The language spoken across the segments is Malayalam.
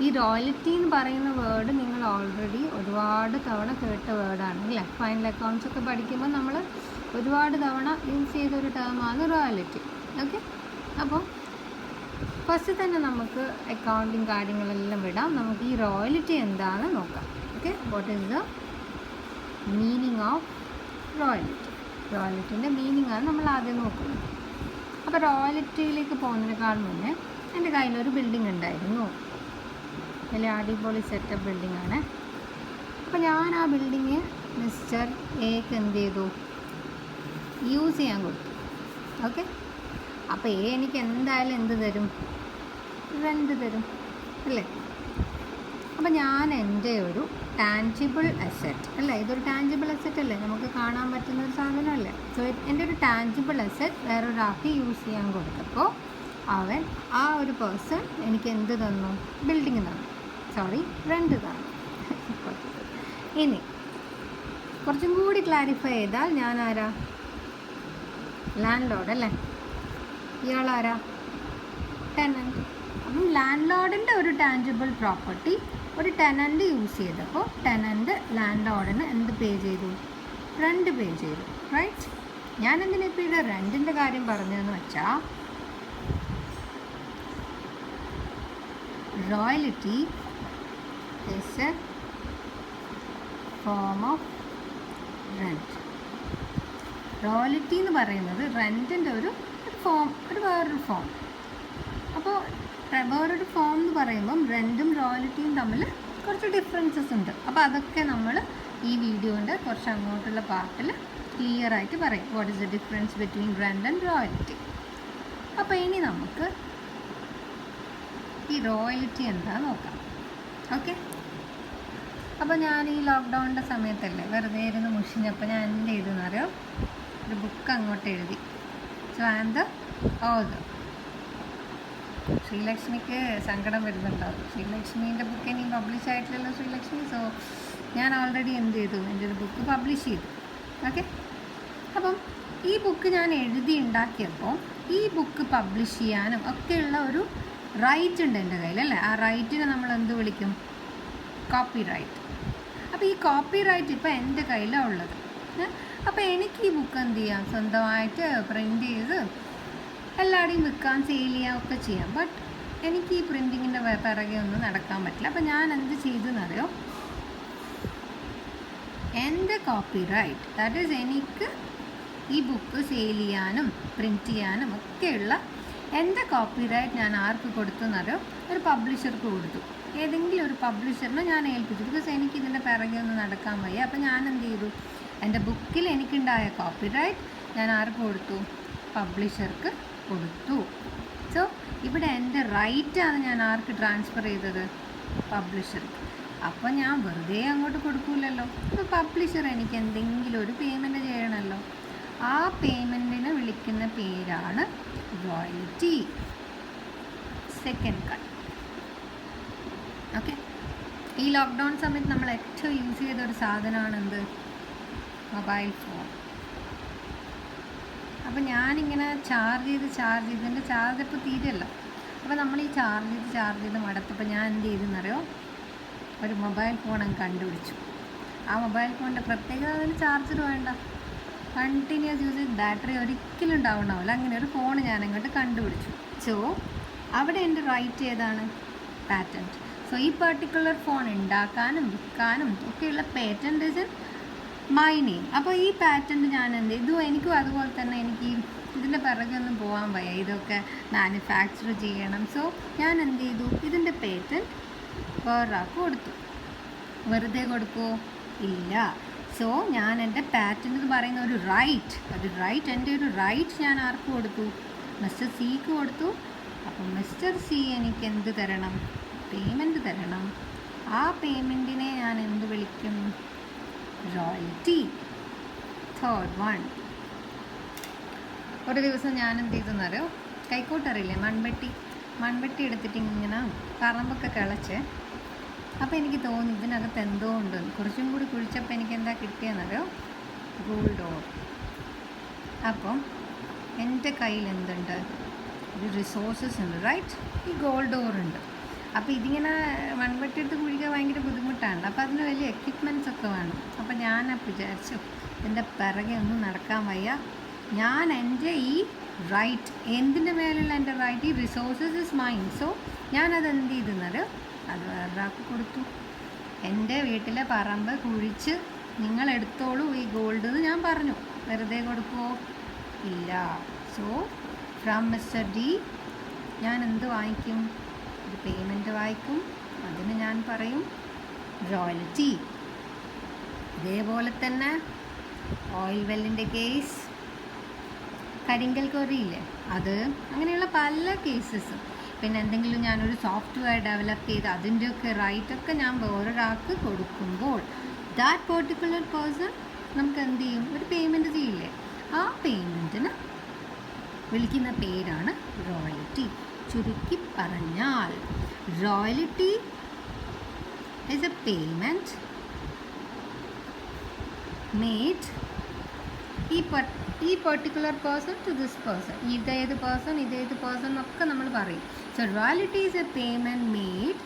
ഈ റോയൽറ്റി എന്ന് പറയുന്ന വേർഡ് നിങ്ങൾ ഓൾറെഡി ഒരുപാട് തവണ കേട്ട വേർഡാണ് അല്ലേ? ഫൈനൽ അക്കൗണ്ട്സ് ഒക്കെ പഠിക്കുമ്പോൾ നമ്മൾ ഒരുപാട് തവണ യൂസ് ചെയ്തൊരു ടേമാണ് റോയൽറ്റി. ഓക്കെ, അപ്പോൾ ഫസ്റ്റ് തന്നെ നമുക്ക് അക്കൗണ്ടിങ് കാര്യങ്ങളെല്ലാം വിടാം. നമുക്ക് ഈ റോയൽറ്റി എന്താണെന്ന് നോക്കാം. Okay, what is the meaning of royalty? റോയൽറ്റിൻ്റെ മീനിങ് ആണ് നമ്മൾ ആദ്യം നോക്കുന്നത്. അപ്പോൾ റോയൽറ്റിയിലേക്ക് പോകുന്നതിനേക്കാൾ മുന്നേ എൻ്റെ കയ്യിലൊരു ബിൽഡിംഗ് ഉണ്ടായിരുന്നു. വലിയ അടിപൊളി സെറ്റപ്പ് ബിൽഡിംഗ് ആണ്. അപ്പോൾ ഞാൻ ആ ബിൽഡിങ് മിസ്റ്റർ എക്ക് എന്ത് ചെയ്തു? യൂസ് ചെയ്യാൻ കൊടുത്തു. ഓക്കെ, അപ്പോൾ എ എനിക്ക് എന്തായാലും എന്ത് തരും? റെൻറ്റ് തരും അല്ലേ? അപ്പോൾ ഞാൻ എൻ്റെ ഒരു ടാഞ്ചിബിൾ അസറ്റ് അല്ലേ, ഇതൊരു ടാഞ്ചിബിൾ അസറ്റ് അല്ലേ, നമുക്ക് കാണാൻ പറ്റുന്ന ഒരു സാധനമല്ലേ. സോ എൻ്റെ ഒരു ടാഞ്ചിബിൾ അസറ്റ് വേറൊരാൾക്ക് യൂസ് ചെയ്യാൻ കൊടുത്തപ്പോൾ അവൻ ആ ഒരു പേഴ്സൺ എനിക്ക് എന്ത് തന്നു? ബിൽഡിങ് തന്നു, സോറി റെൻറ്റ് തന്നു. ഇനി കുറച്ചും കൂടി ക്ലാരിഫൈ ചെയ്താൽ ഞാൻ ആരാ? ലാൻഡ് ലോർഡ് അല്ലേ. ഇയാളാരാ? ടെനൻറ്റ്. അപ്പം ലാൻഡ് ലോർഡിൻ്റെ ഒരു ടാഞ്ചിബിൾ പ്രോപ്പർട്ടി ഒരു ടെനൻറ്റ് യൂസ് ചെയ്തപ്പോൾ ടെനൻറ്റ് ലാൻഡ് ലോർഡിന് എന്ത് പേ ചെയ്തു? റെൻറ്റ് പേ ചെയ്തു, റൈറ്റ്? ഞാൻ എന്തിനിപ്പോൾ ഇത് റെൻറ്റിൻ്റെ കാര്യം പറഞ്ഞതെന്ന് വെച്ചാൽ royalty is a form of rent. Royalty എന്ന് പറയുന്നത് റെൻറ്റിൻ്റെ ഒരു ഫോം, വേറൊരു ഫോം. അപ്പോൾ വേറൊരു ഫോം എന്ന് പറയുമ്പം റെൻറ്റും റോയൽറ്റിയും തമ്മിൽ കുറച്ച് ഡിഫറൻസസ് ഉണ്ട്. അപ്പോൾ അതൊക്കെ നമ്മൾ ഈ വീഡിയോൻ്റെ കുറച്ച് അങ്ങോട്ടുള്ള പാർട്ടിൽ ക്ലിയർ ആയിട്ട് പറയും. What is the difference between rent and royalty. അപ്പോൾ ഇനി നമുക്ക് ഈ റോയൽറ്റി എന്താ നോക്കാം. ഓക്കെ, അപ്പോൾ ഞാൻ ഈ ലോക്ക്ഡൗണിൻ്റെ സമയത്തല്ലേ വെറുതെ ഇരുന്ന് മുഷിഞ്ഞപ്പോൾ ഞാൻ എന്ത് ചെയ്തെന്ന് അറിയോ? ഒരു ബുക്ക് അങ്ങോട്ട് എഴുതി. So I am the author. ശ്രീലക്ഷ്മിക്ക് സങ്കടം വരുന്നുണ്ടാവും. ശ്രീലക്ഷ്മീൻ്റെ ബുക്ക് ഇനി പബ്ലിഷ് ആയിട്ടില്ലല്ലോ ശ്രീലക്ഷ്മി. സോ ഞാൻ ഓൾറെഡി എന്ത് ചെയ്തു? എൻ്റെ ഒരു ബുക്ക് പബ്ലിഷ് ചെയ്തു. ഓക്കെ, അപ്പം ഈ ബുക്ക് ഞാൻ എഴുതി ഉണ്ടാക്കിയപ്പോൾ ഈ ബുക്ക് പബ്ലിഷ് ചെയ്യാനും ഒക്കെയുള്ള ഒരു റൈറ്റ് ഉണ്ട് എൻ്റെ കയ്യിൽ അല്ലേ. ആ റൈറ്റിനെ നമ്മൾ എന്ത് വിളിക്കും? Copyright. അപ്പോൾ ഈ കോപ്പി റൈറ്റ് ഇപ്പോൾ എൻ്റെ കയ്യിലാണ് ഉള്ളത്. അപ്പോൾ എനിക്ക് ഈ ബുക്ക് എന്ത് ചെയ്യാം? സ്വന്തമായിട്ട് പ്രിൻ്റ് ചെയ്ത് എല്ലാവരുടെയും വിൽക്കാൻ, സെയിൽ ചെയ്യാൻ ഒക്കെ ചെയ്യാം. ബട്ട് എനിക്ക് ഈ പ്രിൻറ്റിങ്ങിൻ്റെ പിറകെ ഒന്നും നടക്കാൻ പറ്റില്ല. അപ്പോൾ ഞാൻ എന്ത് ചെയ്തെന്നറിയോ? എൻ്റെ കോപ്പി റൈറ്റ്, ദാറ്റ് ഈസ് എനിക്ക് ഈ ബുക്ക് സെയിൽ ചെയ്യാനും പ്രിൻറ്റ് ചെയ്യാനും ഒക്കെയുള്ള എൻ്റെ കോപ്പി റൈറ്റ് ഞാൻ ആർക്ക് കൊടുത്തു എന്നറിയോ? ഒരു പബ്ലിഷർക്ക് കൊടുത്തു. ഏതെങ്കിലും ഒരു പബ്ലിഷറിനെ ഞാൻ ഏൽപ്പിച്ചു. ബിക്കോസ് എനിക്ക് ഇതിൻ്റെ പിറകെ ഒന്നും നടക്കാൻ വയ്യ. അപ്പോൾ ഞാൻ എന്ത് ചെയ്തു? എൻ്റെ ബുക്കിൽ എനിക്കുണ്ടായ കോപ്പി റൈറ്റ് ഞാൻ ആർക്ക് കൊടുത്തു? പബ്ലിഷർക്ക് കൊടുത്തു. സോ ഇവിടെ എൻ്റെ റൈറ്റാണ് ഞാൻ ആർക്ക് ട്രാൻസ്ഫർ ചെയ്തത്? പബ്ലിഷർക്ക്. അപ്പോൾ ഞാൻ വെറുതെ അങ്ങോട്ട് കൊടുക്കൂലല്ലോ. അപ്പോൾ പബ്ലിഷർ എനിക്ക് എന്തെങ്കിലും ഒരു പേയ്മെൻറ്റ് ചെയ്യണമല്ലോ. ആ പേയ്മെൻറ്റിനെ വിളിക്കുന്ന പേരാണ് റോയൽറ്റി. Second cut. ഓക്കെ, ഈ ലോക്ക്ഡൗൺ സമയത്ത് നമ്മൾ ഏറ്റവും യൂസ് ചെയ്ത ഒരു സാധനമാണ് എന്ത്? Mobile phone. അപ്പോൾ ഞാനിങ്ങനെ ചാർജ് ചെയ്ത് ഇതിൻ്റെ ചാർജ് ഇപ്പോൾ തീരെയല്ല. അപ്പോൾ നമ്മൾ ഈ ചാർജ് ചെയ്ത് മടുത്തപ്പോൾ ഞാൻ എന്ത് ചെയ്തെന്നറിയോ? ഒരു മൊബൈൽ ഫോൺ അങ്ങ് കണ്ടുപിടിച്ചു. ആ മൊബൈൽ ഫോണിൻ്റെ പ്രത്യേകത അതിന് ചാർജർ വേണ്ട, കണ്ടിന്യൂസ് യൂസ് ചെയ്ത് ബാറ്ററി ഒരിക്കലും ഉണ്ടാവണമല്ല. അങ്ങനെ ഒരു ഫോൺ ഞാൻ അങ്ങോട്ട് കണ്ടുപിടിച്ചു. സോ അവിടെ എൻ്റെ റൈറ്റ് ഏതാണ്? പാറ്റൻറ്റ്. സോ ഈ പെർട്ടിക്കുലർ ഫോൺ ഉണ്ടാക്കാനും വിൽക്കാനും ഒക്കെയുള്ള patent is in my name. അപ്പോൾ ഈ പാറ്റൻറ്റ് ഞാൻ എന്ത് ചെയ്തു? എനിക്കും അതുപോലെ തന്നെ എനിക്ക് ഇതിൻ്റെ പിറകെ ഒന്നും പോകാൻ വയ്യ, ഇതൊക്കെ മാനുഫാക്ചർ ചെയ്യണം. സോ ഞാൻ എന്ത് ചെയ്തു? ഇതിൻ്റെ പേറ്റൻറ്റ് വേറൊരാൾക്ക് കൊടുത്തു. വെറുതെ കൊടുക്കുമോ? ഇല്ല. സോ ഞാൻ എൻ്റെ പാറ്റൻറ്റ് എന്ന് പറയുന്ന ഒരു റൈറ്റ്, എൻ്റെ ഒരു റൈറ്റ് ഞാൻ ആർക്ക് കൊടുത്തു? മിസ്റ്റർ സിക്ക് കൊടുത്തു. അപ്പം മിസ്റ്റർ സി എനിക്ക് എന്ത് തരണം? പേയ്മെൻറ്റ് തരണം. ആ പേയ്മെൻറ്റിനെ ഞാൻ എന്ത് വിളിക്കും? റോയൽറ്റി. Third one. ഒരു ദിവസം ഞാൻ എന്ത് ചെയ്തെന്നറിയോ? കൈക്കോട്ടറിയില്ലേ, മൺവെട്ടി എടുത്തിട്ട് ഇങ്ങനെ പറമ്പൊക്കെ കിളച്ച്. അപ്പോൾ എനിക്ക് തോന്നി ഇതിനകത്ത് എന്തോ ഉണ്ട്. കുറച്ചും കൂടി കുഴിച്ചപ്പോൾ എനിക്ക് എന്താ കിട്ടിയെന്നറിയോ? Gold or. അപ്പം എൻ്റെ കയ്യിൽ എന്തുണ്ട്? ഒരു റിസോഴ്സസ് ഉണ്ട്, റൈറ്റ്? ഈ ഗോൾഡ് ഓർ ഉണ്ട്. അപ്പോൾ ഇതിങ്ങനെ മൺവെട്ടിയെടുത്ത് കുഴിക്കാൻ ഭയങ്കര ബുദ്ധിമുട്ടാണ്. അപ്പോൾ അതിന് വലിയ എക്യുപ്മെൻറ്റ്സ് ഒക്കെ വേണം. അപ്പോൾ ഞാൻ വിചാരിച്ചു എൻ്റെ പിറകെ ഒന്നും നടക്കാൻ വയ്യ, ഞാൻ എൻ്റെ ഈ റൈറ്റ്, എന്തിൻ്റെ മേലുള്ള എൻ്റെ റൈറ്റ്, ഈ റിസോഴ്സസ് ഇസ് മൈൻ. സോ ഞാനത് എന്ത് ചെയ്തെന്നത്, അത് വേറൊരാൾക്ക് കൊടുത്തു. എൻ്റെ വീട്ടിലെ പറമ്പ് കുഴിച്ച് നിങ്ങൾ എടുത്തോളൂ ഈ ഗോൾഡ് എന്ന് ഞാൻ പറഞ്ഞു. വെറുതെ കൊടുക്കുമോ? ഇല്ല. സോ ഫ്രം മിസ്റ്റർ ഡി ഞാൻ എന്ത് വാങ്ങിക്കും? ഒരു പേയ്മെൻറ്റ് വാങ്ങിക്കും. അതിന് ഞാൻ പറയും റോയൽറ്റി. ഇതേപോലെ തന്നെ ഓയിൽ വെല്ലിൻ്റെ കേസ്, കരിങ്കൽ കോറിയില്ലേ അത്, അങ്ങനെയുള്ള പല കേസസും. പിന്നെ എന്തെങ്കിലും ഞാനൊരു സോഫ്റ്റ്വെയർ ഡെവലപ്പ് ചെയ്ത് അതിൻ്റെയൊക്കെ റൈറ്റൊക്കെ ഞാൻ വേറൊരാൾക്ക് കൊടുക്കുമ്പോൾ ദാറ്റ് പെർട്ടിക്കുലർ പേഴ്സൺ നമുക്ക് എന്ത് ചെയ്യും? ഒരു പേയ്മെൻറ്റ് ചെയ്യില്ലേ? ആ പേയ്മെൻറ്റിന് വിളിക്കുന്ന പേരാണ് റോയൽറ്റി. ചുരുക്കി പറഞ്ഞാൽ royalty is a payment made ഈ particular person to this person. ഇതേത് പേഴ്സൺ എന്നൊക്കെ നമ്മൾ പറയും. So royalty is a payment made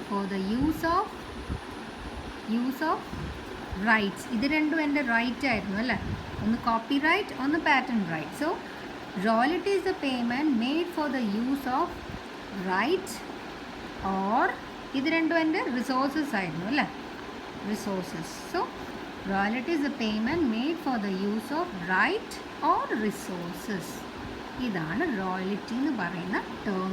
for the use of rights. ഇത് രണ്ടും എൻ്റെ റൈറ്റ് ആയിരുന്നു അല്ലേ, ഒന്ന് കോപ്പി റൈറ്റ്, ഒന്ന് patent right. So royalty is a payment made for the use of right or, ഇത് രണ്ടും എൻ്റെ റിസോഴ്സസ് ആയിരുന്നു അല്ലേ, resources. So royalty is a payment made for the use of right or resources. ഇതാണ് റോയൽറ്റി എന്ന് പറയുന്ന ടേം